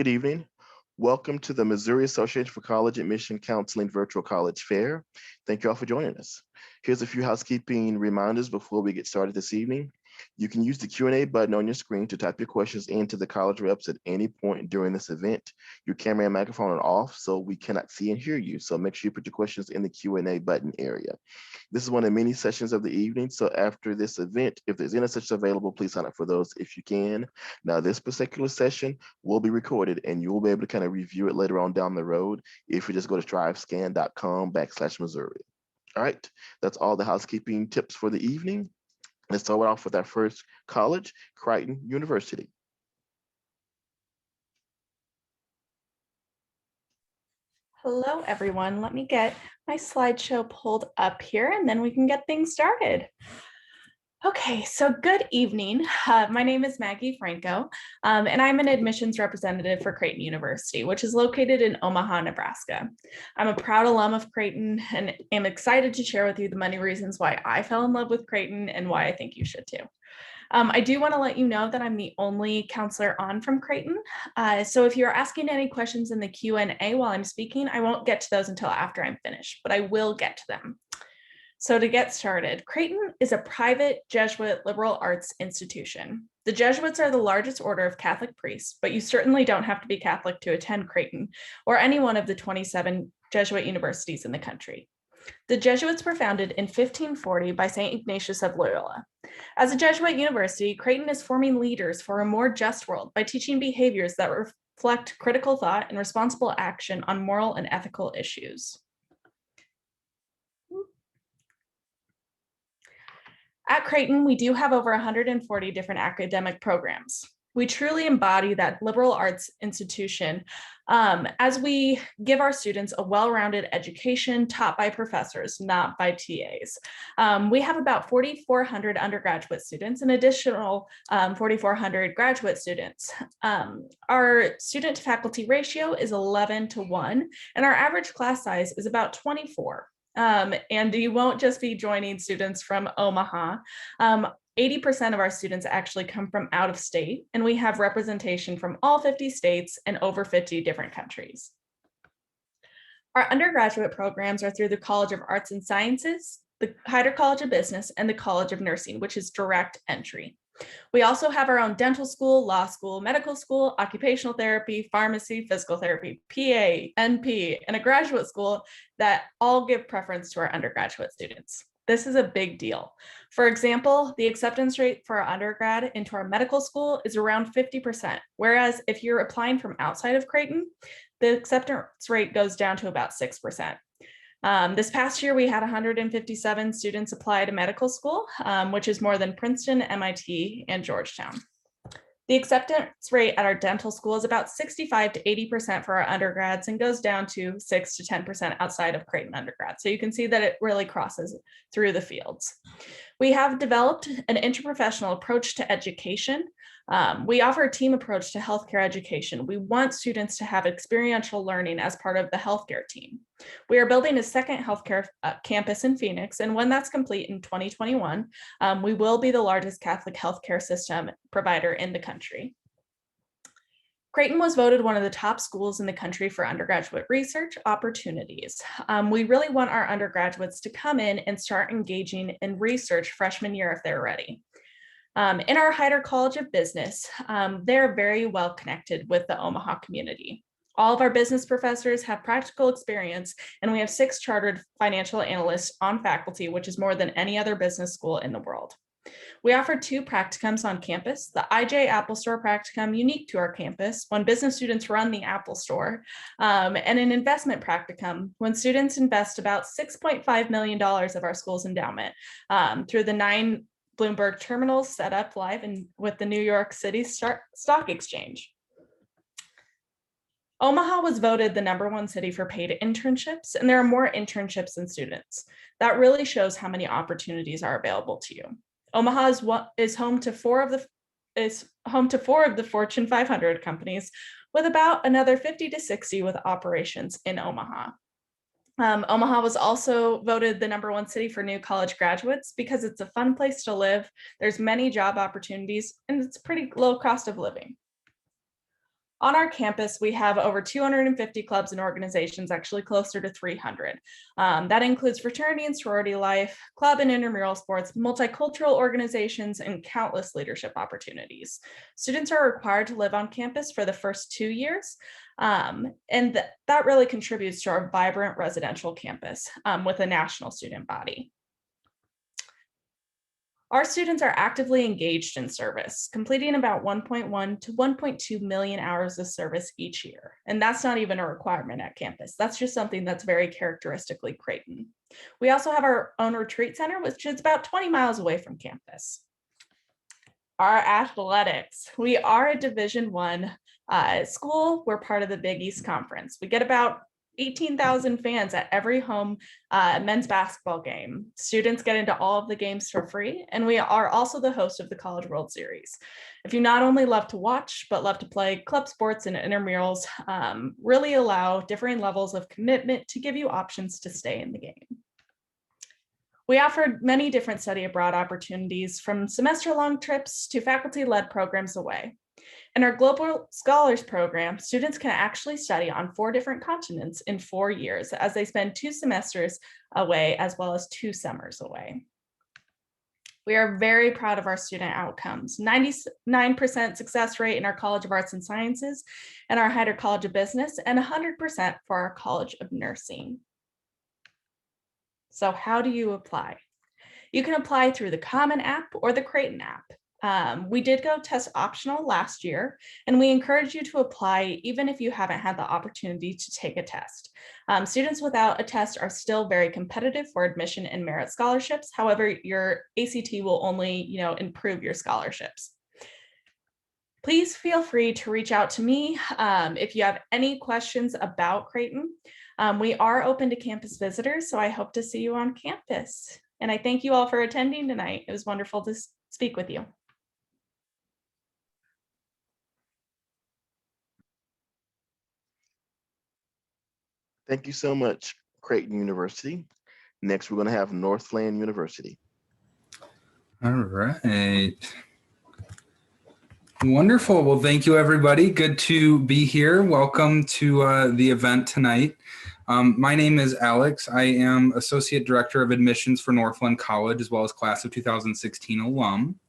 Good evening. Welcome to the Missouri Association for College Admission Counseling Virtual College Fair. Thank you all for joining us. Here's a few housekeeping reminders before we get started this evening. You can use the Q&A button on your screen to type your questions into the college reps at any point during this event. Your camera and microphone are off, so we cannot see and hear you. So make sure you put your questions in the Q&A button area. This is one of many sessions of the evening. So after this event, if there's any sessions available, please sign up for those if you can. Now, this particular session will be recorded and you will be able to kind of review it later on down the road if you just go to strivescan.com/Missouri. All right, that's all the housekeeping tips for the evening. Let's start off with our first college, Creighton University. Hello, everyone. Let me get my slideshow pulled up here and then we can get things started. Okay, so good evening. My name is Maggie Franco, and I'm an admissions representative for Creighton University, which is located in Omaha, Nebraska. I'm a proud alum of Creighton and am excited to share with you the many reasons why I fell in love with Creighton and why I think you should too. I do want to let you know that I'm the only counselor on from Creighton. So if you're asking any questions in the Q&A while I'm speaking, I won't get to those until after I'm finished, but I will get to them. So to get started, Creighton is a private Jesuit liberal arts institution. The Jesuits are the largest order of Catholic priests, but you certainly don't have to be Catholic to attend Creighton or any one of the 27 Jesuit universities in the country. The Jesuits were founded in 1540 by St. Ignatius of Loyola. As a Jesuit university, Creighton is forming leaders for a more just world by teaching behaviors that reflect critical thought and responsible action on moral and ethical issues. At Creighton, we do have over 140 different academic programs. We truly embody that liberal arts institution as we give our students a well-rounded education taught by professors, not by TAs. We have about 4,400 undergraduate students, an additional 4,400 graduate students. Our student to faculty ratio is 11:1, and our average class size is about 24. And you won't just be joining students from Omaha. 80% of our students actually come from out of state, and we have representation from all 50 states and over 50 different countries. Our undergraduate programs are through the College of Arts and Sciences, the Heider College of Business, and the College of Nursing, which is direct entry. We also have our own dental school, law school, medical school, occupational therapy, pharmacy, physical therapy, PA, NP, and a graduate school that all give preference to our undergraduate students. This is a big deal. For example, the acceptance rate for our undergrad into our medical school is around 50%, whereas if you're applying from outside of Creighton, the acceptance rate goes down to about 6%. This past year, we had 157 students apply to medical school, which is more than Princeton, MIT, and Georgetown. The acceptance rate at our dental school is about 65 to 80% for our undergrads and goes down to 6 to 10% outside of Creighton undergrad. So you can see that it really crosses through the fields. We have developed an interprofessional approach to education. We offer a team approach to healthcare education. We want students to have experiential learning as part of the healthcare team. We are building a second healthcare campus in Phoenix, and when that's complete in 2021, we will be the largest Catholic healthcare system provider in the country. Creighton was voted one of the top schools in the country for undergraduate research opportunities. We really want our undergraduates to come in and start engaging in research freshman year if they're ready. In our Heider College of Business, they're very well connected with the Omaha community. All of our business professors have practical experience, and we have 6 chartered financial analysts on faculty, which is more than any other business school in the world. We offer 2 practicums on campus, the IJ Apple Store practicum unique to our campus when business students run the Apple Store, and an investment practicum when students invest about $6.5 million of our school's endowment through the 9 Bloomberg terminals set up live with the New York City Stock Exchange. Omaha was voted the #1 city for paid internships, and there are more internships than students. That really shows how many opportunities are available to you. Omaha is home to 4 of the Fortune 500 companies, with about another 50 to 60 with operations in Omaha. Omaha was also voted the #1 city for new college graduates because it's a fun place to live. There's many job opportunities, and it's a pretty low cost of living. On our campus, we have over 250 clubs and organizations, actually closer to 300. That includes fraternity and sorority life, club and intramural sports, multicultural organizations, and countless leadership opportunities. Students are required to live on campus for the first 2 years, and that really contributes to our vibrant residential campus with a national student body. Our students are actively engaged in service, completing about 1.1 to 1.2 million hours of service each year. And that's not even a requirement at campus. That's just something that's very characteristically Creighton. We also have our own retreat center, which is about 20 miles away from campus. Our athletics. We are a Division I school. We're part of the Big East Conference. We get about 18,000 fans at every home men's basketball game. Students get into all of the games for free, and we are also the host of the College World Series. If you not only love to watch, but love to play, club sports and intramurals really allow differing levels of commitment to give you options to stay in the game. We offered many different study abroad opportunities, from semester-long trips to faculty-led programs away. In our Global Scholars Program, students can actually study on 4 different continents in 4 years, as they spend 2 semesters away as well as 2 summers away. We are very proud of our student outcomes. 99% success rate in our College of Arts and Sciences and our Heider College of Business, and 100% for our College of Nursing. So how do you apply? You can apply through the Common App or the Creighton app. We did go test optional last year, and we encourage you to apply even if you haven't had the opportunity to take a test. Students without a test are still very competitive for admission and merit scholarships. However, your ACT will only, improve your scholarships. Please feel free to reach out to me if you have any questions about Creighton. We are open to campus visitors, so I hope to see you on campus. And I thank you all for attending tonight. It was wonderful to speak with you. Thank you so much, Creighton University. Next, we're going to have Northland University. All right. Wonderful. Well, thank you, everybody. Good to be here. Welcome to the event tonight. My name is Alex. I am Associate Director of Admissions for Northland College, as well as Class of 2016 alum.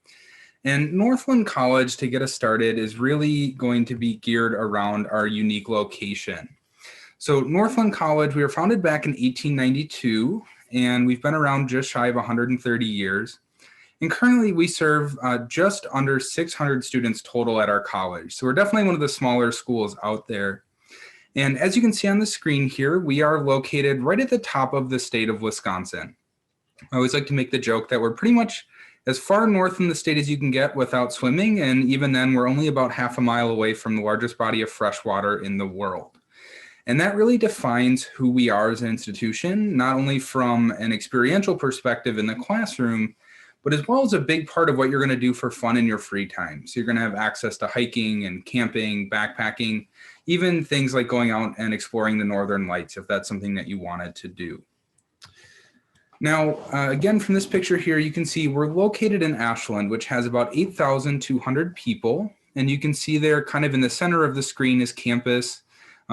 And Northland College, to get us started, is really going to be geared around our unique location. So Northland College, we were founded back in 1892, and we've been around just shy of 130 years. And currently we serve just under 600 students total at our college. So we're definitely one of the smaller schools out there. And as you can see on the screen here, we are located right at the top of the state of Wisconsin. I always like to make the joke that we're pretty much as far north in the state as you can get without swimming. And even then, we're only about half a mile away from the largest body of fresh water in the world. And that really defines who we are as an institution, not only from an experiential perspective in the classroom, but as well as a big part of what you're going to do for fun in your free time. So you're going to have access to hiking and camping, backpacking, even things like going out and exploring the Northern Lights, if that's something that you wanted to do. Now, again, from this picture here, you can see we're located in Ashland, which has about 8,200 people. And you can see there kind of in the center of the screen is campus.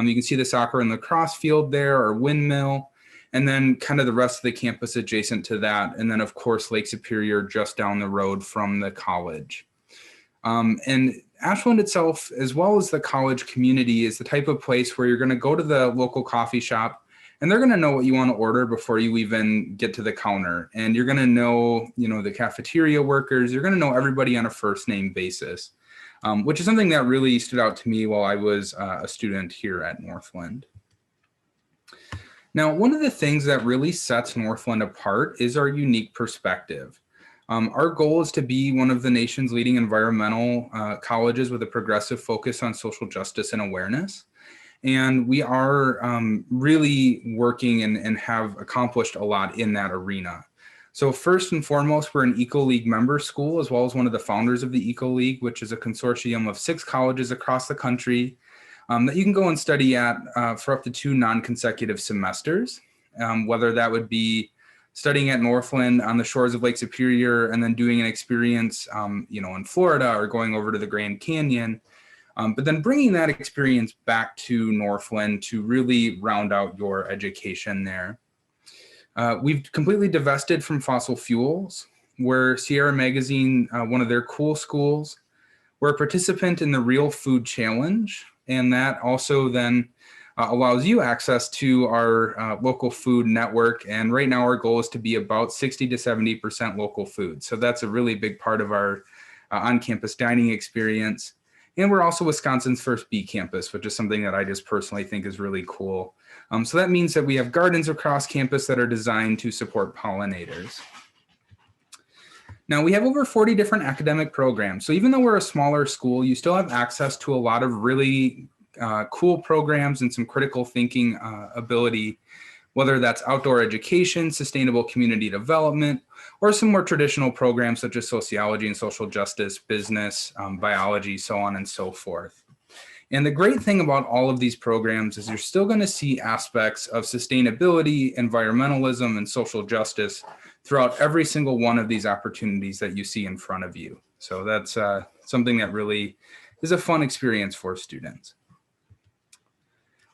You can see the soccer and lacrosse field there, or windmill, and then kind of the rest of the campus adjacent to that. And then, of course, Lake Superior just down the road from the college. And Ashland itself, as well as the college community, is the type of place where you're going to go to the local coffee shop, and they're going to know what you want to order before you even get to the counter. And you're going to know, the cafeteria workers. You're going to know everybody on a first name basis. Which is something that really stood out to me while I was a student here at Northland. Now, one of the things that really sets Northland apart is our unique perspective. Our goal is to be one of the nation's leading environmental colleges with a progressive focus on social justice and awareness. And we are really working and have accomplished a lot in that arena. So first and foremost, we're an Eco League member school, as well as one of the founders of the Eco League, which is a consortium of 6 colleges across the country that you can go and study at for up to 2 non-consecutive semesters, whether that would be studying at Northland on the shores of Lake Superior and then doing an experience, in Florida, or going over to the Grand Canyon. But then bringing that experience back to Northland to really round out your education there. We've completely divested from fossil fuels. We're Sierra Magazine, one of their cool schools. We're a participant in the Real Food Challenge, and that also then allows you access to our local food network. And right now our goal is to be about 60 to 70% local food. So that's a really big part of our on-campus dining experience. And we're also Wisconsin's first bee campus, which is something that I just personally think is really cool. So that means that we have gardens across campus that are designed to support pollinators. Now we have over 40 different academic programs. So even though we're a smaller school, you still have access to a lot of really cool programs and some critical thinking ability, whether that's outdoor education, sustainable community development, or some more traditional programs such as sociology and social justice, business, biology, so on and so forth. And the great thing about all of these programs is you're still going to see aspects of sustainability, environmentalism, and social justice throughout every single one of these opportunities that you see in front of you. So that's something that really is a fun experience for students.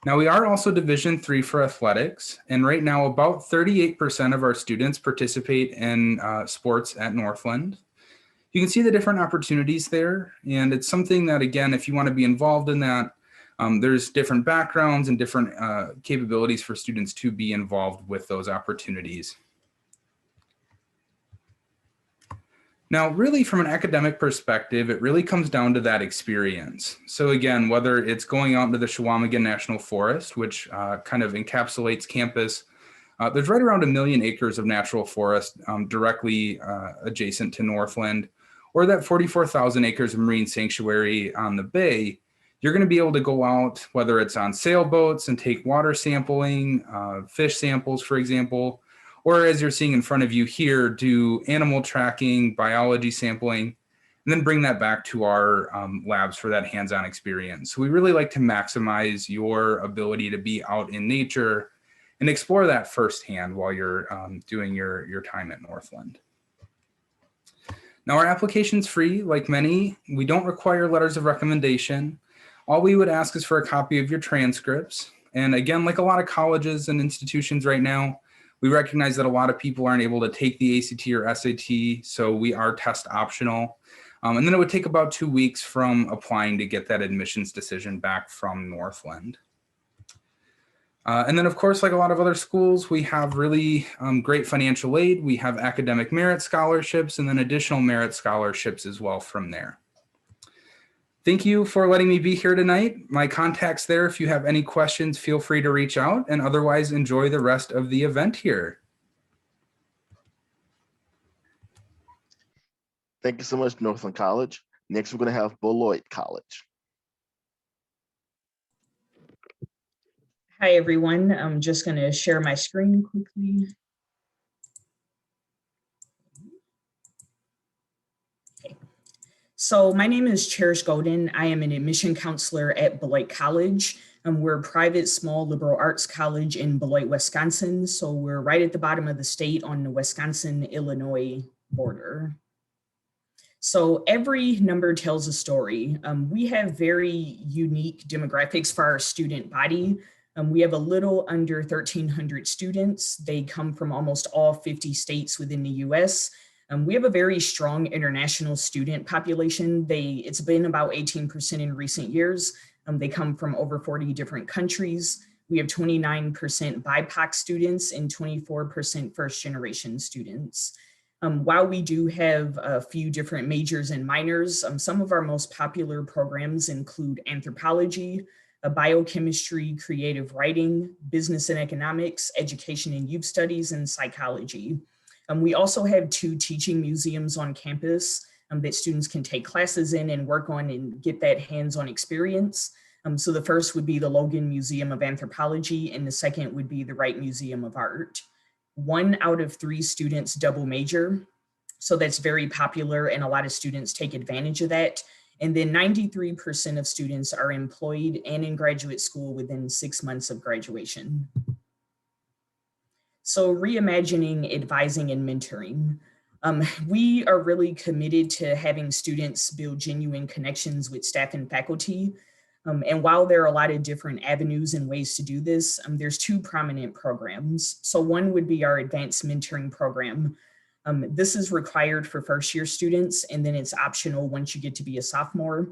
Now we are also Division III for athletics, and right now about 38% of our students participate in sports at Northland. You can see the different opportunities there, and it's something that, again, if you want to be involved in that, there's different backgrounds and different capabilities for students to be involved with those opportunities. Now, really from an academic perspective, it really comes down to that experience. So again, whether it's going out into the Chequamegon National Forest, which kind of encapsulates campus, there's right around 1 million acres of natural forest directly adjacent to Northland, or that 44,000 acres of marine sanctuary on the bay. You're going to be able to go out, whether it's on sailboats and take water sampling, fish samples, for example, or as you're seeing in front of you here, do animal tracking, biology sampling, and then bring that back to our labs for that hands-on experience. So we really like to maximize your ability to be out in nature and explore that firsthand while you're doing your time at Northland. Now our application's free, like many. We don't require letters of recommendation. All we would ask is for a copy of your transcripts. And again, like a lot of colleges and institutions right now, we recognize that a lot of people aren't able to take the ACT or SAT, so we are test optional. And then it would take about 2 weeks from applying to get that admissions decision back from Northland. And then of course, like a lot of other schools, we have really great financial aid. We have academic merit scholarships and then additional merit scholarships as well from there. Thank you for letting me be here tonight. My contact's there. If you have any questions, feel free to reach out, and otherwise enjoy the rest of the event here. Thank you so much, Northland College. Next, we're going to have Beloit College. Hi, everyone. I'm just going to share my screen quickly. Okay. So my name is Cherish Golden. I am an admission counselor at Beloit College. We're a private, small liberal arts college in Beloit, Wisconsin. So we're right at the bottom of the state on the Wisconsin-Illinois border. So every number tells a story. We have very unique demographics for our student body. We have a little under 1,300 students. They come from almost all 50 states within the US. We have a very strong international student population. It's been about 18% in recent years. They come from over 40 different countries. We have 29% BIPOC students and 24% first generation students. While we do have a few different majors and minors, some of our most popular programs include anthropology, biochemistry, creative writing, business and economics, education and youth studies, and psychology. We also have 2 teaching museums on campus that students can take classes in and work on and get that hands-on experience. So the first would be the Logan Museum of Anthropology, and the second would be the Wright Museum of Art. 1 out of 3 students double major, so that's very popular and a lot of students take advantage of that. And then 93% of students are employed and in graduate school within 6 months of graduation. So reimagining advising and mentoring. We are really committed to having students build genuine connections with staff and faculty. And while there are a lot of different avenues and ways to do this, there's two prominent programs. So one would be our advanced mentoring program. This is required for first-year students, and then it's optional once you get to be a sophomore.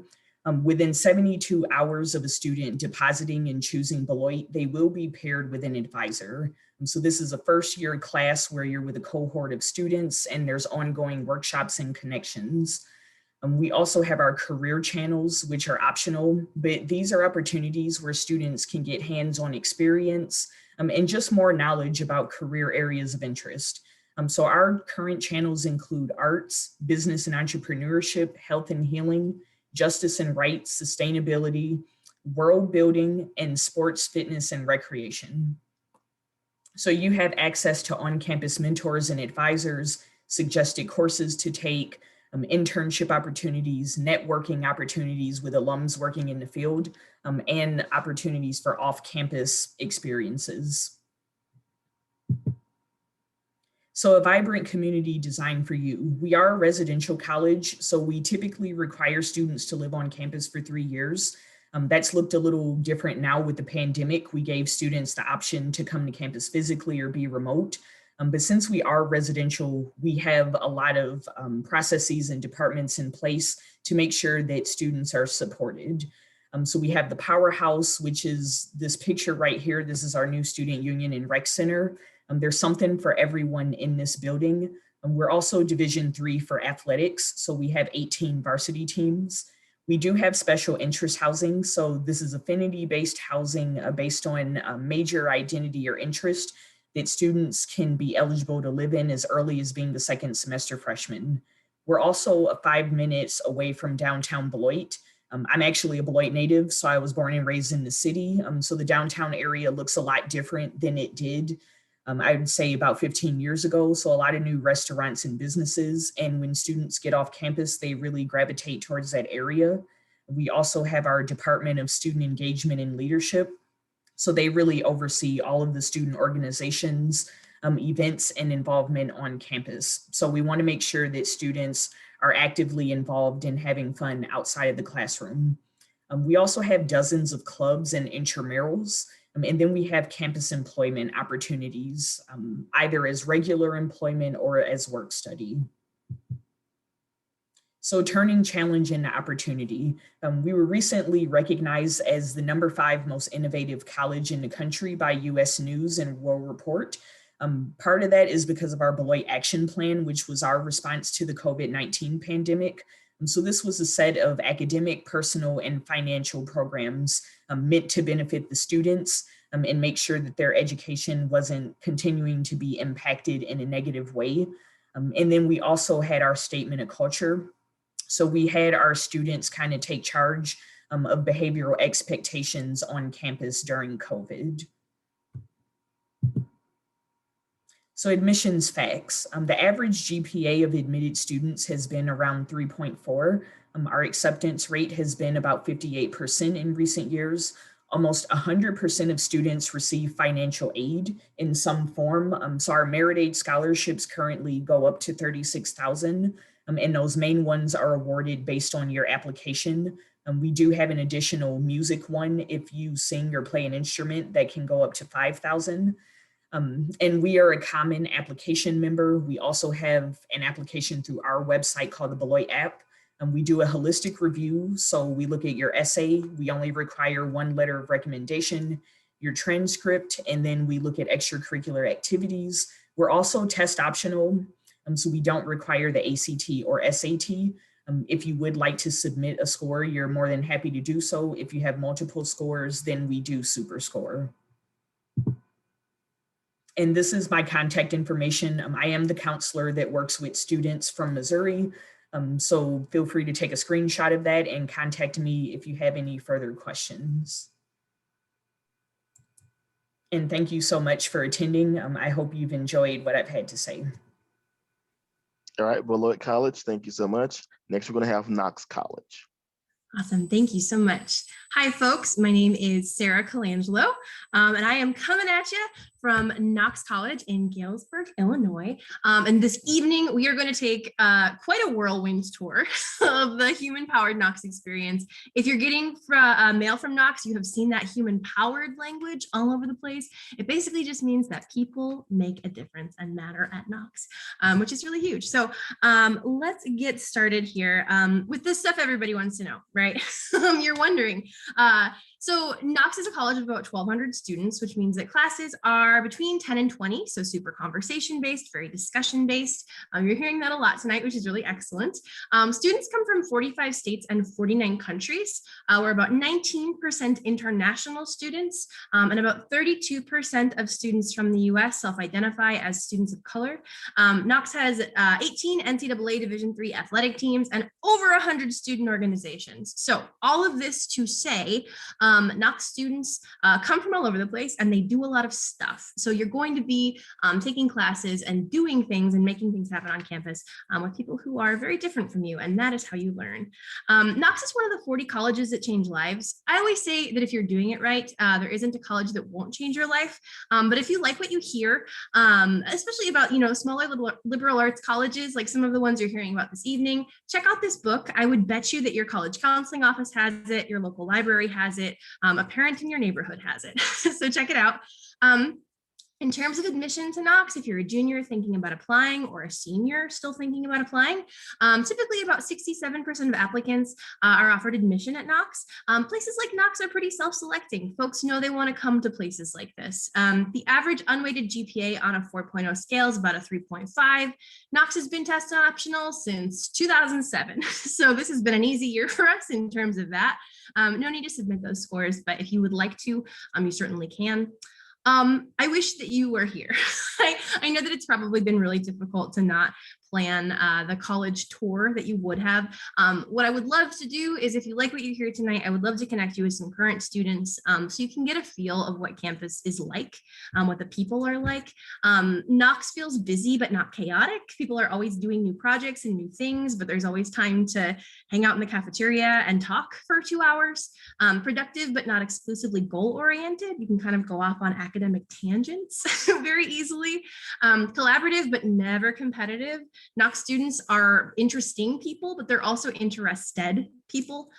Within 72 hours of a student depositing and choosing Beloit, they will be paired with an advisor. So this is a first-year class where you're with a cohort of students and there's ongoing workshops and connections. We also have our career channels, which are optional, but these are opportunities where students can get hands-on experience and just more knowledge about career areas of interest. So our current channels include arts, business and entrepreneurship, health and healing, justice and rights, sustainability, world building, and sports, fitness, and recreation. So you have access to on-campus mentors and advisors, suggested courses to take, internship opportunities, networking opportunities with alums working in the field, and opportunities for off-campus experiences. So a vibrant community designed for you. We are a residential college, so we typically require students to live on campus for 3 years. That's looked a little different now with the pandemic. We gave students the option to come to campus physically or be remote. But since we are residential, we have a lot of processes and departments in place to make sure that students are supported. So we have the powerhouse, which is this picture right here. This is our new student union and rec center. There's something for everyone in this building. We're also Division III for athletics. So we have 18 varsity teams. We do have special interest housing. So this is affinity-based housing based on major identity or interest that students can be eligible to live in as early as being the second semester freshman. We're also 5 minutes away from downtown Beloit. I'm actually a Beloit native, so I was born and raised in the city. So the downtown area looks a lot different than it did, I would say about 15 years ago. So a lot of new restaurants and businesses. And when students get off campus, they really gravitate towards that area. We also have our Department of Student Engagement and Leadership. So they really oversee all of the student organizations, events, and involvement on campus. So we want to make sure that students are actively involved in having fun outside of the classroom. We also have dozens of clubs and intramurals. And then we have campus employment opportunities, either as regular employment or as work study. So turning challenge into opportunity. We were recently recognized as the #5 most innovative college in the country by US News and World Report. Part of that is because of our Beloit Action Plan, which was our response to the COVID-19 pandemic. So this was a set of academic, personal, and financial programs meant to benefit the students and make sure that their education wasn't continuing to be impacted in a negative way. And then we also had our statement of culture. So we had our students kind of take charge of behavioral expectations on campus during COVID. So admissions facts. The average GPA of admitted students has been around 3.4. Our acceptance rate has been about 58% in recent years. Almost 100% of students receive financial aid in some form. So our merit aid scholarships currently go up to $36,000, and those main ones are awarded based on your application. We do have an additional music one if you sing or play an instrument that can go up to $5,000. And we are a common application member. We also have an application through our website called the Beloit app. We do a holistic review. So we look at your essay. We only require 1 letter of recommendation, your transcript, and then we look at extracurricular activities. We're also test optional. So we don't require the ACT or SAT. If you would like to submit a score, you're more than happy to do so. If you have multiple scores, then we do super score. And this is my contact information. I am the counselor that works with students from Missouri. So feel free to take a screenshot of that and contact me if you have any further questions. And thank you so much for attending. I hope you've enjoyed what I've had to say. All right, Beloit College, thank you so much. Next, we're going to have Knox College. Awesome. Thank you so much. Hi, folks. My name is Sarah Colangelo, and I am coming at you from Knox College in Galesburg, Illinois. And this evening, we are going to take quite a whirlwind tour of the human-powered Knox experience. If you're getting mail from Knox, you have seen that human-powered language all over the place. It basically just means that people make a difference and matter at Knox, which is really huge. So let's get started here with this stuff everybody wants to know, right? You're wondering. So Knox is a college of about 1,200 students, which means that classes are between 10 and 20, so super conversation-based, very discussion-based. You're hearing that a lot tonight, which is really excellent. Students come from 45 states and 49 countries. We're about 19% international students, and about 32% of students from the US self-identify as students of color. Knox has 18 NCAA Division III athletic teams and over 100 student organizations. So all of this to say, Knox students come from all over the place and they do a lot of stuff. So you're going to be taking classes and doing things and making things happen on campus with people who are very different from you, and that is how you learn. Knox is one of the 40 colleges that change lives. I always say that if you're doing it right, there isn't a college that won't change your life. But if you like what you hear, especially about smaller liberal arts colleges, like some of the ones you're hearing about this evening, check out this book. I would bet you that your college counseling office has it, your local library has it, a parent in your neighborhood has it. So check it out. In terms of admission to Knox, if you're a junior thinking about applying or a senior still thinking about applying, typically about 67% of applicants are offered admission at Knox. Places like Knox are pretty self-selecting. Folks know they want to come to places like this. The average unweighted GPA on a 4.0 scale is about a 3.5. Knox has been test optional since 2007. So this has been an easy year for us in terms of that. No need to submit those scores, but if you would like to, you certainly can. I wish that you were here. I know that it's probably been really difficult to not plan the college tour that you would have. What I would love to do is, if you like what you hear tonight, I would love to connect you with some current students so you can get a feel of what campus is like, what the people are like. Knox feels busy but not chaotic. People are always doing new projects and new things, but there's always time to hang out in the cafeteria and talk for 2 hours. Productive but not exclusively goal-oriented. You can kind of go off on academic tangents very easily. Collaborative but never competitive. Knox students are interesting people, but they're also interested people.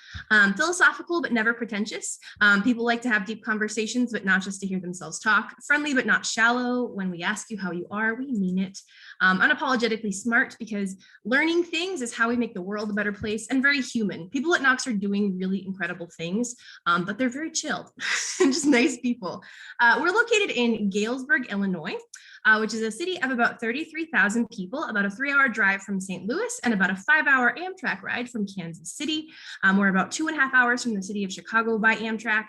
Philosophical, but never pretentious. People like to have deep conversations, but not just to hear themselves talk. Friendly, but not shallow. When we ask you how you are, we mean it. Unapologetically smart, because learning things is how we make the world a better place, and very human. People at Knox are doing really incredible things, but they're very chill and just nice people. We're located in Galesburg, Illinois, which is a city of about 33,000 people, about a 3-hour drive from St. Louis and about a 5-hour Amtrak ride from Kansas City. We're about 2.5 hours from the city of Chicago by Amtrak.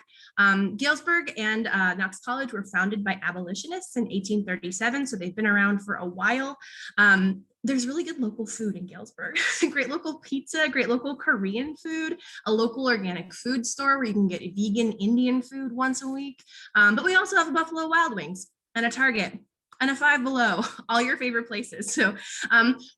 Galesburg and Knox College were founded by abolitionists in 1837, so they've been around for a while. There's really good local food in Galesburg. Great local pizza, great local Korean food, a local organic food store where you can get vegan Indian food once a week. But we also have a Buffalo Wild Wings and a Target and a Five Below, all your favorite places. So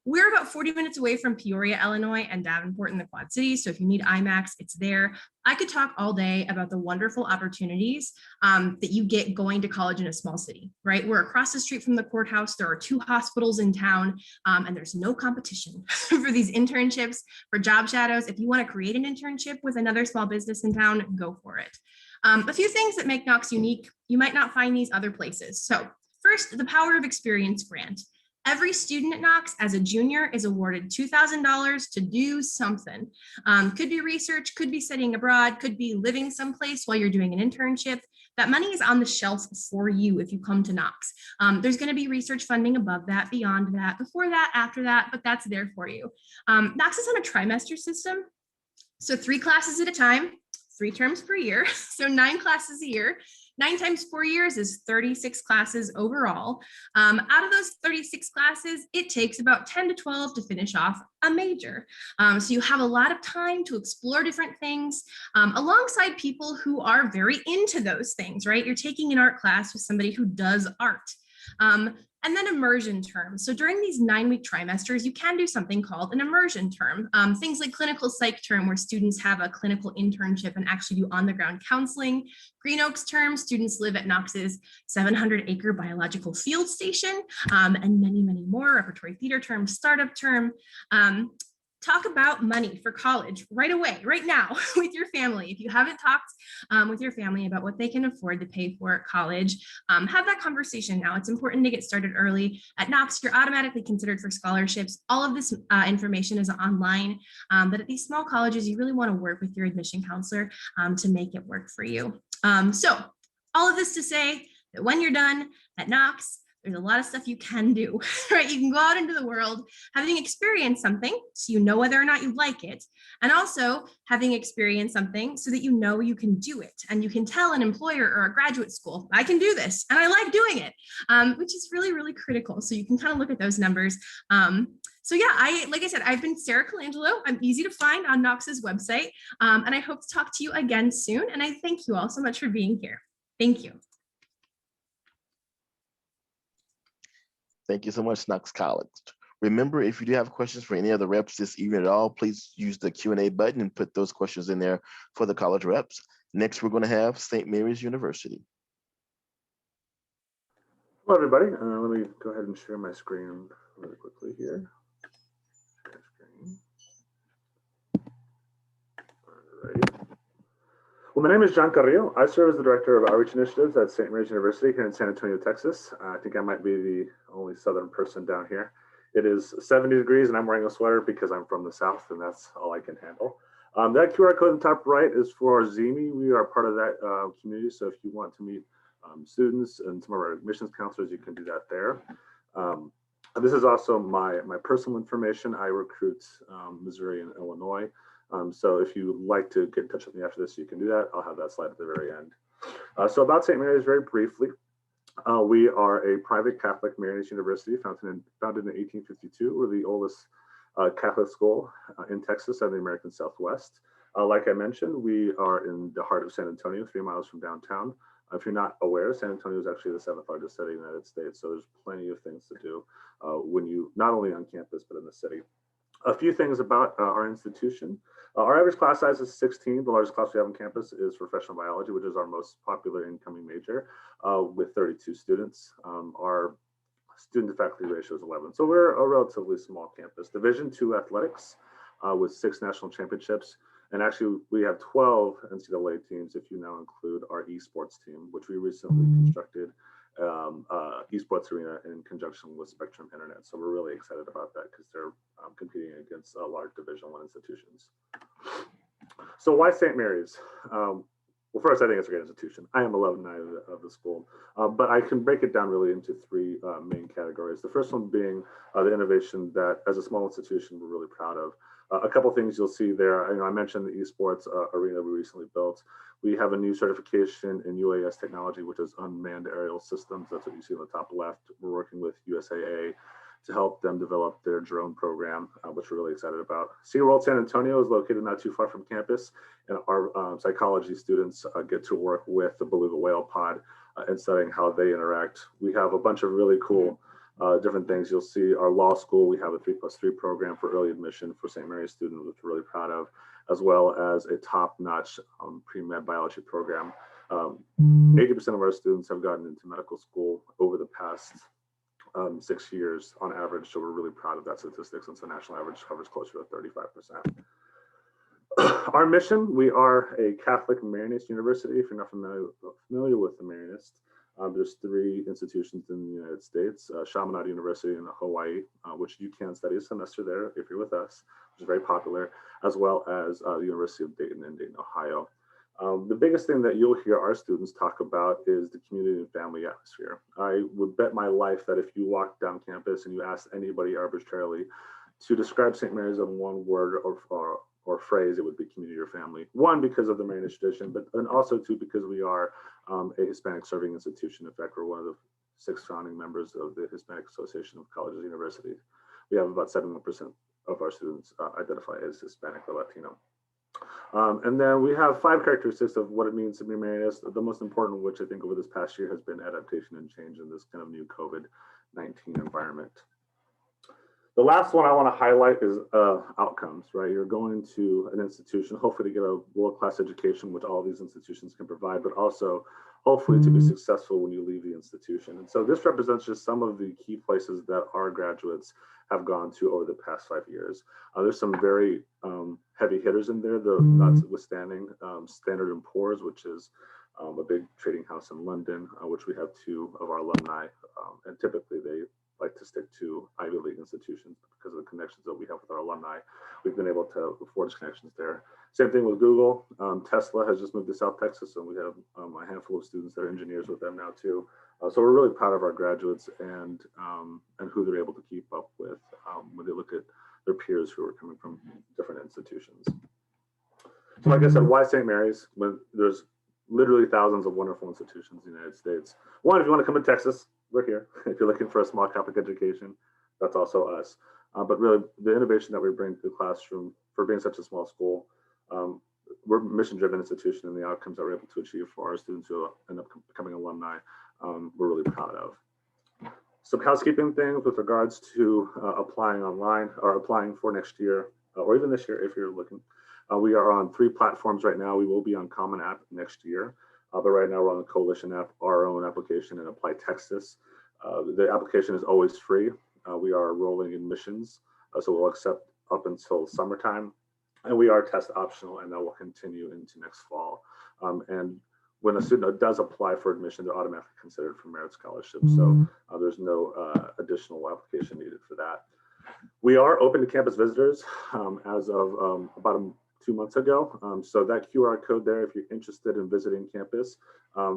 we're about 40 minutes away from Peoria, Illinois, and Davenport in the Quad Cities. So if you need IMAX, it's there. I could talk all day about the wonderful opportunities that you get going to college in a small city, right? We're across the street from the courthouse. There are 2 hospitals in town, and there's no competition for these internships, for job shadows. If you want to create an internship with another small business in town, go for it. A few things that make Knox unique, you might not find these other places. So first, the Power of Experience grant. Every student at Knox as a junior is awarded $2,000 to do something. Could be research, could be studying abroad, could be living someplace while you're doing an internship. That money is on the shelf for you if you come to Knox. There's going to be research funding above that, beyond that, before that, after that, but that's there for you. Knox is on a trimester system, so 3 classes at a time, 3 terms per year, so 9 classes a year. 9 times 4 years is 36 classes overall. Out of those 36 classes, it takes about 10 to 12 to finish off a major. So you have a lot of time to explore different things alongside people who are very into those things, right? You're taking an art class with somebody who does art. And then immersion terms. So during these 9-week trimesters, you can do something called an immersion term. Things like clinical psych term, where students have a clinical internship and actually do on-the-ground counseling. Green Oaks term, students live at Knox's 700-acre biological field station, and many, many more. Repertory theater term, startup term. Talk about money for college right away, right now with your family. If you haven't talked with your family about what they can afford to pay for college, have that conversation now. It's important to get started early. At Knox, you're automatically considered for scholarships. All of this information is online, but at these small colleges, you really want to work with your admission counselor to make it work for you. So all of this to say that when you're done at Knox, there's a lot of stuff you can do, right? You can go out into the world having experienced something so you know whether or not you like it, and also having experienced something so that you know you can do it. And you can tell an employer or a graduate school, I can do this and I like doing it, which is really, really critical. So you can kind of look at those numbers. So yeah, like I said, I've been Sarah Colangelo. I'm easy to find on Knox's website. And I hope to talk to you again soon. And I thank you all so much for being here. Thank you. Thank you so much, Knox College. Remember, if you do have questions for any of the reps this evening at all, please use the Q&A button and put those questions in there for the college reps. Next, we're going to have St. Mary's University. Hello, everybody. Let me go ahead and share my screen really quickly here. Share screen. All right. Well, my name is John Carrillo. I serve as the Director of Outreach Initiatives at St. Mary's University here in San Antonio, Texas. I think I might be the only Southern person down here. It is 70 degrees and I'm wearing a sweater because I'm from the South and that's all I can handle. That QR code on the top right is for ZME. We are part of that community. So if you want to meet students and some of our admissions counselors, you can do that there. This is also my personal information. I recruit Missouri and Illinois. So if you like to get in touch with me after this, you can do that. I'll have that slide at the very end. So about St. Mary's very briefly, we are a private Catholic Mary's University founded in 1852. We're the oldest Catholic school in Texas and the American Southwest. Like I mentioned, we are in the heart of San Antonio, 3 miles from downtown. If you're not aware, San Antonio is actually the 7th largest city in the United States. So there's plenty of things to do when you, not only on campus, but in the city. A few things about our institution. Our average class size is 16. The largest class we have on campus is professional biology, which is our most popular incoming major, with 32 students. Our student to faculty ratio is 11. So we're a relatively small campus. Division II athletics with 6 national championships. And actually we have 12 NCAA teams if you now include our esports team, which we recently constructed esports arena in conjunction with Spectrum Internet. So we're really excited about that because they're competing against large Division I institutions. So why St. Mary's? Well, first, I think it's a great institution. I am alumni of the school, but I can break it down really into 3 main categories. The first one being the innovation that as a small institution, we're really proud of. A couple things you'll see there. I mentioned the esports arena we recently built. We have a new certification in UAS technology, which is unmanned aerial systems. That's what you see on the top left. We're working with USAA to help them develop their drone program, which we're really excited about. SeaWorld San Antonio is located not too far from campus, and our psychology students get to work with the beluga whale pod and studying how they interact. We have a bunch of really cool different things. You'll see our law school, we have a 3+3 program for early admission for St. Mary's students, which we're really proud of, as well as a top-notch pre-med biology program. 80% of our students have gotten into medical school over the past 6 years on average, so we're really proud of that statistic since the national average covers closer to 35%. Our mission, we are a Catholic Marianist university. If you're not familiar with the Marianist, there's 3 institutions in the United States, Chaminade University in Hawaii, which you can study a semester there if you're with us, which is very popular, as well as the University of Dayton in Dayton, Ohio. The biggest thing that you'll hear our students talk about is the community and family atmosphere. I would bet my life that if you walk down campus and you ask anybody arbitrarily to describe St. Mary's in one word or phrase, it would be community or family. 1, because of the Marianist tradition, and also 2, because we are a Hispanic serving institution. In fact, we're one of the 6 founding members of the Hispanic Association of Colleges and Universities. We have about 71% of our students identify as Hispanic or Latino. And then we have 5 characteristics of what it means to be Marianist. The most important, which I think over this past year has been adaptation and change in this kind of new COVID environment. The last one I want to highlight is outcomes, right? You're going to an institution, hopefully to get a world-class education, which all these institutions can provide, but also hopefully to be successful when you leave the institution. And so this represents just some of the key places that our graduates have gone to over the past 5 years. There's some very heavy hitters in there, though, notwithstanding Standard & Poor's, which is a big trading house in London, which we have 2 of our alumni, and typically they like to stick to Ivy League institutions because of the connections that we have with our alumni. We've been able to forge connections there. Same thing with Google. Tesla has just moved to South Texas, and we have a handful of students that are engineers with them now too. So we're really proud of our graduates and who they're able to keep up with when they look at their peers who are coming from different institutions. So like I said, why St. Mary's? When there's literally thousands of wonderful institutions in the United States. One, if you want to come to Texas, we're here. If you're looking for a small Catholic education, that's also us. But really, the innovation that we bring to the classroom for being such a small school, we're a mission-driven institution, and the outcomes that we're able to achieve for our students who end up becoming alumni, we're really proud of. Some housekeeping things with regards to applying online or applying for next year, or even this year if you're looking. We are on 3 platforms right now. We will be on Common App next year. But right now we're on the Coalition app, our own application, and Apply Texas. The application is always free. We are rolling admissions, so we'll accept up until summertime. And we are test optional, and that will continue into next fall. And when a student does apply for admission, they're automatically considered for merit scholarship. So there's no additional application needed for that. We are open to campus visitors as of about 2 months ago. So that QR code there, if you're interested in visiting campus,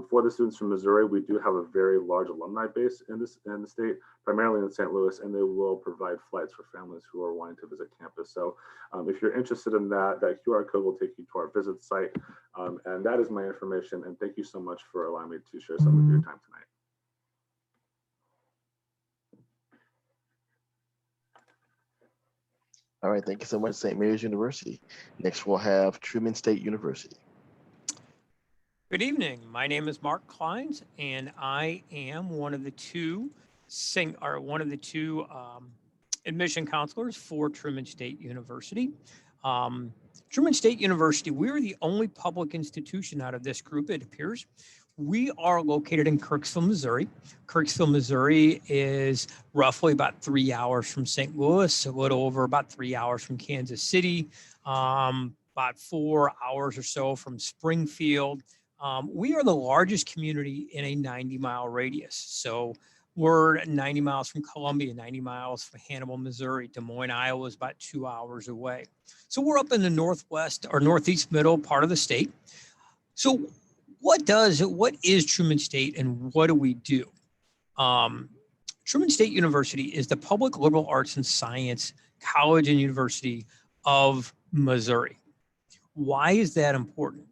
for the students from Missouri, we do have a very large alumni base in the state, primarily in St. Louis, and they will provide flights for families who are wanting to visit campus. So if you're interested in that, that QR code will take you to our visit site. And that is my information. And thank you so much for allowing me to share some of your time tonight. All right, thank you so much, St. Mary's University. Next, we'll have Truman State University. Good evening. My name is Mark Kleins, and I am one of the two admission counselors for Truman State University. Truman State University, we're the only public institution out of this group, it appears. We are located in Kirksville, Missouri. Kirksville, Missouri is roughly about 3 hours from St. Louis, a little over about 3 hours from Kansas City, about 4 hours or so from Springfield. We are the largest community in a 90-mile radius. So we're 90 miles from Columbia, 90 miles from Hannibal, Missouri. Des Moines, Iowa is about 2 hours away. So we're up in the northwest or northeast middle part of the state. So what is Truman State and what do we do? Truman State University is the public liberal arts and science college and university of Missouri. Why is that important?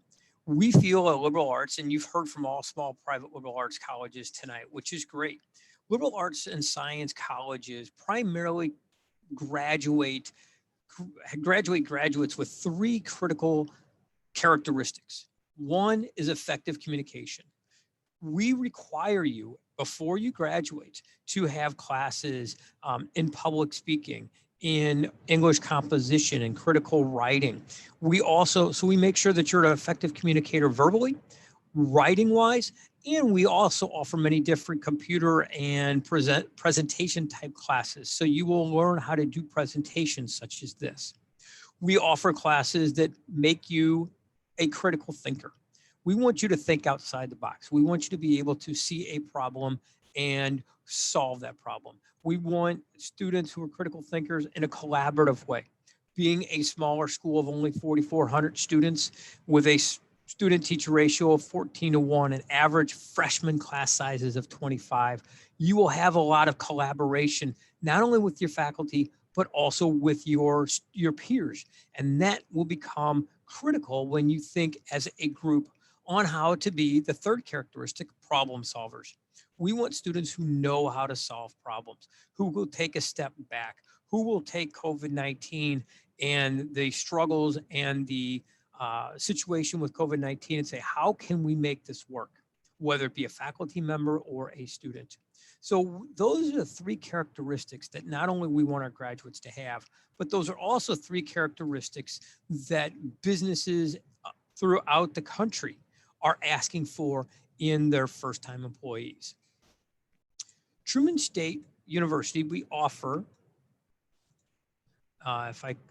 We feel at liberal arts, and you've heard from all small private liberal arts colleges tonight, which is great. Liberal arts and science colleges primarily graduates with 3 critical characteristics. One is effective communication. We require you, before you graduate, to have classes in public speaking, in English composition and critical writing. We make sure that you're an effective communicator verbally, writing wise, and we also offer many different computer and presentation type classes. So you will learn how to do presentations such as this. We offer classes that make you a critical thinker. We want you to think outside the box. We want you to be able to see a problem and solve that problem. We want students who are critical thinkers in a collaborative way. Being a smaller school of only 4,400 students with a student teacher ratio of 14:1 and average freshman class sizes of 25, you will have a lot of collaboration, not only with your faculty, but also with your peers. And that will become critical when you think as a group on how to be the third characteristic, problem solvers. We want students who know how to solve problems, who will take a step back, who will take COVID-19 and the struggles and the situation with COVID-19 and say, how can we make this work? whether it be a faculty member or a student. So those are the three characteristics that not only we want our graduates to have, but those are also three characteristics that businesses throughout the country are asking for in their first-time employees. Truman State University, we offer,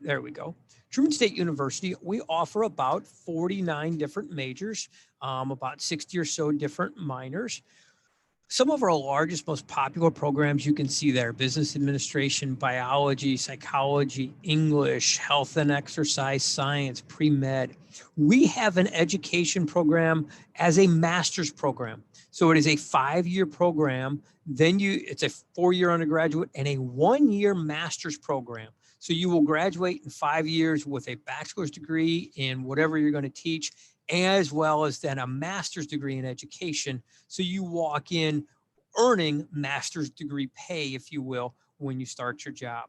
there we go. Truman State University, we offer about 49 different majors, about 60 or so different minors. Some of our largest, most popular programs you can see there: business administration, biology, psychology, English, health and exercise science, pre-med. We have an education program as a master's program. So it is a 5-year program. Then it's a 4-year undergraduate and a 1-year master's program. So you will graduate in 5 years with a bachelor's degree in whatever you're going to teach, as well as then a master's degree in education. So you walk in earning master's degree pay, if you will, when you start your job.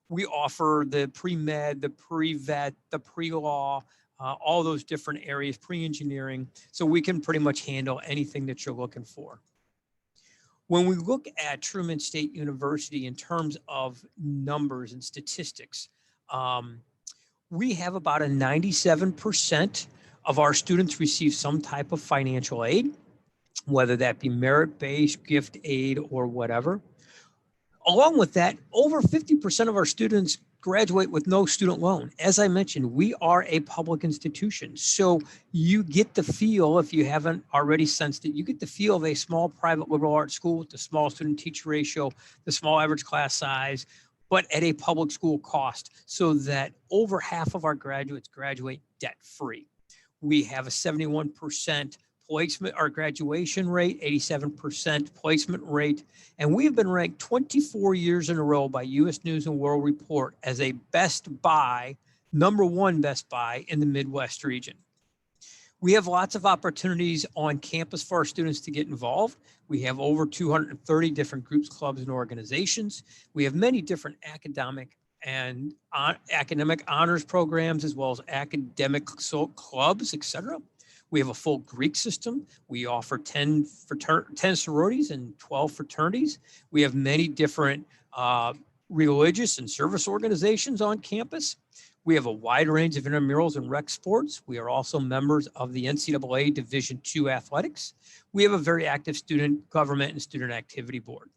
We offer the pre-med, the pre-vet, the pre-law, all those different areas, pre-engineering. So we can pretty much handle anything that you're looking for. When we look at Truman State University in terms of numbers and statistics, we have about a 97% of our students receive some type of financial aid, whether that be merit-based, gift aid, or whatever. Along with that, over 50% of our students graduate with no student loan. As I mentioned, we are a public institution. So you get the feel, if you haven't already sensed it, you get the feel of a small private liberal arts school with the small student teacher ratio, the small average class size, but at a public school cost, so that over half of our graduates graduate debt-free. We have a 71% placement, our graduation rate, 87% placement rate, and we have been ranked 24 years in a row by U.S. News and World Report as a Best Buy, #1 Best Buy in the Midwest region. We have lots of opportunities on campus for our students to get involved. We have over 230 different groups, clubs, and organizations. We have many different academic and academic honors programs, as well as academic clubs, etc. We have a full Greek system. We offer 10 sororities and 12 fraternities. We have many different religious and service organizations on campus. We have a wide range of intramurals and rec sports. We are also members of the NCAA Division II athletics. We have a very active student government and student activity board.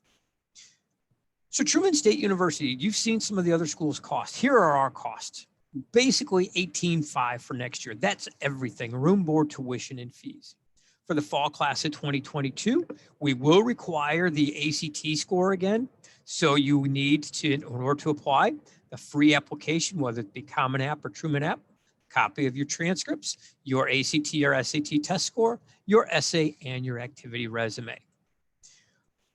So Truman State University, you've seen some of the other schools' costs. Here are our costs. Basically $18,500 for next year. That's everything: room, board, tuition, and fees. For the fall class of 2022, we will require the ACT score again. So you need to, in order to apply, the free application, whether it be Common App or Truman App, copy of your transcripts, your ACT or SAT test score, your essay, and your activity resume.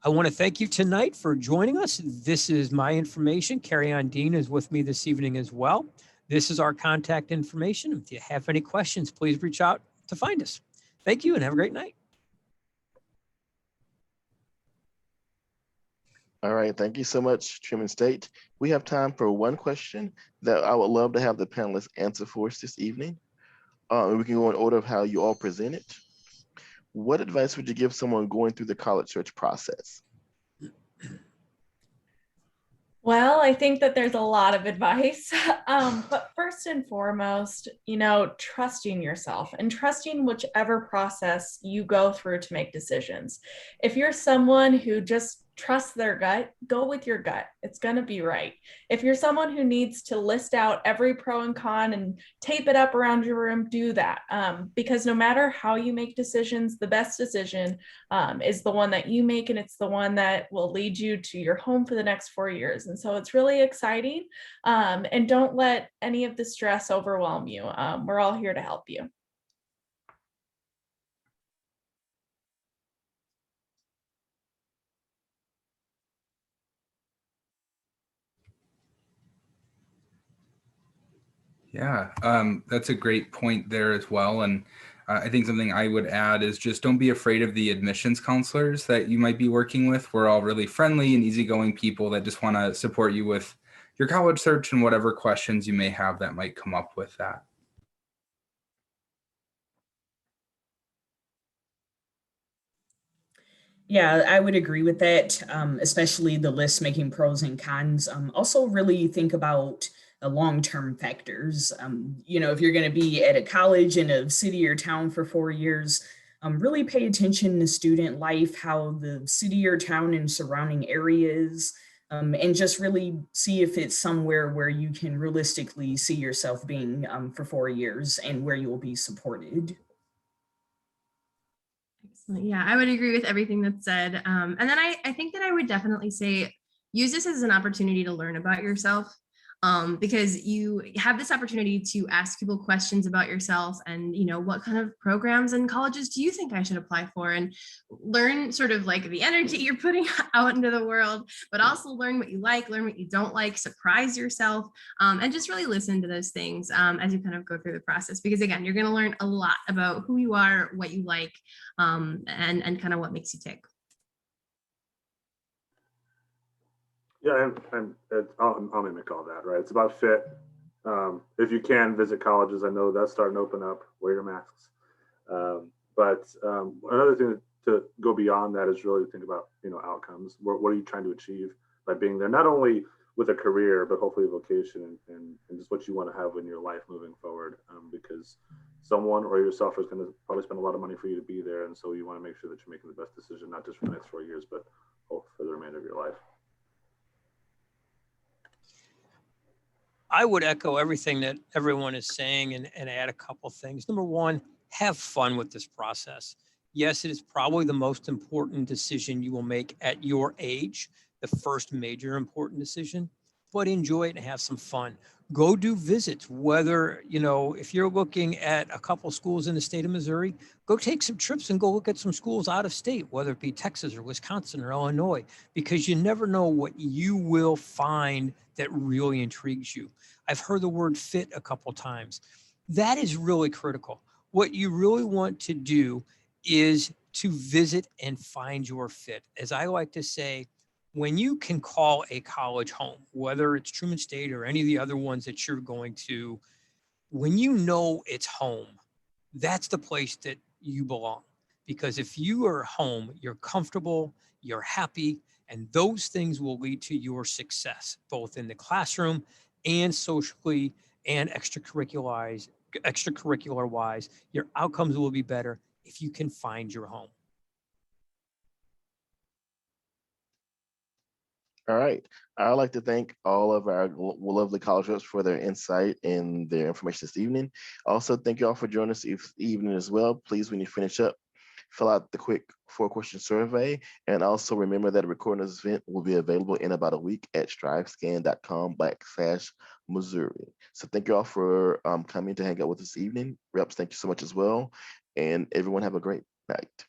I want to thank you tonight for joining us. This is my information. Carrie-Ann Dean is with me this evening as well. This is our contact information. If you have any questions, please reach out to find us. Thank you and have a great night. All right, thank you so much, Truman State. We have time for one question that I would love to have the panelists answer for us this evening. We can go in order of how you all presented. What advice would you give someone going through the college search process? Well, I think that there's a lot of advice, but first and foremost, trusting yourself and trusting whichever process you go through to make decisions. If you're someone who just trusts their gut, go with your gut. It's going to be right. If you're someone who needs to list out every pro and con and tape it up around your room, do that. Because no matter how you make decisions, the best decision is the one that you make, and it's the one that will lead you to your home for the next 4 years. And so it's really exciting. And don't let any of the stress overwhelm you. We're all here to help you. Yeah, that's a great point there as well. And I think something I would add is just don't be afraid of the admissions counselors that you might be working with. We're all really friendly and easygoing people that just want to support you with your college search and whatever questions you may have that might come up with that. Yeah, I would agree with that, especially the list making pros and cons. Also, really think about the long-term factors. If you're going to be at a college in a city or town for 4 years, really pay attention to student life, how the city or town and surrounding areas, and just really see if it's somewhere where you can realistically see yourself being for 4 years and where you will be supported. Excellent. Yeah, I would agree with everything that's said. And then I think that I would definitely say use this as an opportunity to learn about yourself, because you have this opportunity to ask people questions about yourself and, what kind of programs and colleges do you think I should apply for, and learn sort of like the energy you're putting out into the world, but also learn what you like, learn what you don't like, surprise yourself, and just really listen to those things as you kind of go through the process. Because again, you're going to learn a lot about who you are, what you like, and kind of what makes you tick. Yeah, I'll mimic all that, right? It's about fit. If you can visit colleges, I know that's starting to open up. Wear your masks. But another thing to go beyond that is really think about outcomes. What are you trying to achieve by being there? Not only with a career, but hopefully a vocation and just what you want to have in your life moving forward. Because someone or yourself is going to probably spend a lot of money for you to be there, and so you want to make sure that you're making the best decision, not just for the next 4 years, but for the remainder of your life. I would echo everything that everyone is saying and add a couple things. Number one, have fun with this process. Yes, it is probably the most important decision you will make at your age, the first major important decision, but enjoy it and have some fun. Go do visits, whether, if you're looking at a couple schools in the state of Missouri, go take some trips and go look at some schools out of state, whether it be Texas or Wisconsin or Illinois, because you never know what you will find that really intrigues you. I've heard the word fit a couple times. That is really critical. What you really want to do is to visit and find your fit. As I like to say, when you can call a college home, whether it's Truman State or any of the other ones that you're going to, when you know it's home, that's the place that you belong. Because if you are home, you're comfortable, you're happy, and those things will lead to your success, both in the classroom and socially and extracurricular wise. Your outcomes will be better if you can find your home. All right. I'd like to thank all of our lovely college reps for their insight and their information this evening. Also, thank you all for joining us this evening as well. Please, when you finish up, fill out the quick 4-question survey. And also remember that a recording of this event will be available in about a week at strivescan.com/Missouri. So thank you all for coming to hang out with us this evening. Reps, thank you so much as well. And everyone have a great night.